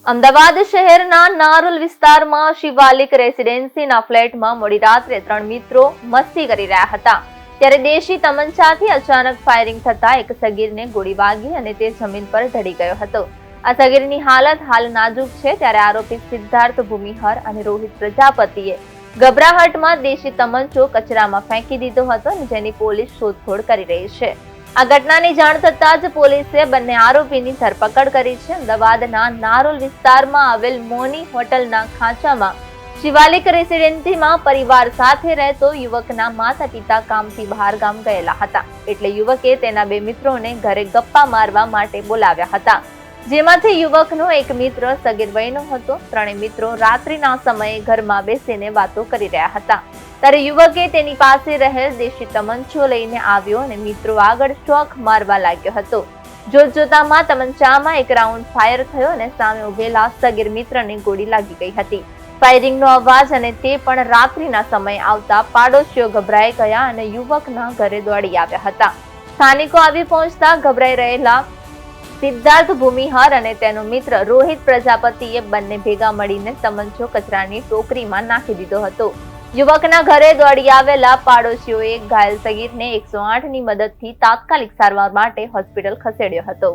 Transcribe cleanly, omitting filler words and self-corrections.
અમદાવાદ શહેરના નારોલ વિસ્તારમાં શિવાલિક રેસિડેન્સીના ફ્લેટમાં મોડી રાત્રે 3 મિત્રો મસ્તી કરી રહ્યા હતા ત્યારે દેશી તમંચાથી અચાનક ફાયરિંગ થતા એક સગીરને ગોળી વાગી અને તે જમીન પર ઢળી ગયો હતો. આ સગીરની હાલત હાલ નાજુક છે ત્યારે આરોપી સિદ્ધાર્થ ભૂમિહર અને રોહિત પ્રજાપતિએ ગભરાહટમાં દેશી તમંચો કચરામાં ફેંકી દીધો હતો અને જેની પોલીસ શોધખોળ કરી રહી છે. આ ઘટનાની જાણ થતાં જ પોલીસે બંને આરોપીની ધરપકડ કરી છે. અમદાવાદના નારોલ વિસ્તારમાં આવેલ મોની હોટલના ખાંચામાં શિવાલિક રેસિડેન્સીમાં પરિવાર સાથે રહેતો યુવકના માતા પિતા કામથી બહાર ગામ ગયેલા હતા એટલે યુવકે તેના 2 મિત્રોને ઘરે ગપ્પા મારવા માટે બોલાવ્યા હતા, જેમાંથી યુવકનો એક મિત્ર સગીર વયનો હતો. 3 મિત્રો રાત્રિના સમયે ઘરમાં બેસીને વાતો કરી રહ્યા હતા ત્યારે યુવકે તેની પાસે રહેલ દેશી તમંચો લઈને આવ્યો અને મિત્રો આગળ શોખ મારવા લાગ્યો હતો. જોતજોતામાં તમંચામાં એક રાઉન્ડ ફાયર થયો અને સામે ઉભેલા સગીર મિત્રને ગોળી લાગી ગઈ હતી. ફાયરિંગનો અવાજ અને તે પણ રાત્રિના સમયે આવતા પાડોશીઓ ગભરાઈ ગયા અને યુવકના ઘરે દોડી આવ્યા હતા. સ્થાનિકો આવી પહોંચતા ગભરાઈ રહેલા સિદ્ધાર્થ ભૂમિહર અને તેનો મિત્ર રોહિત પ્રજાપતિએ બંને ભેગા મળીને તમંચો કચરાની ટોકરીમાં નાખી દીધો હતો. યુવકના ઘરે દોડી આવેલા પાડોશીઓએ ઘાયલ સગીરને 108ની મદદથી તાત્કાલિક સારવાર માટે હોસ્પિટલ ખસેડ્યો હતો.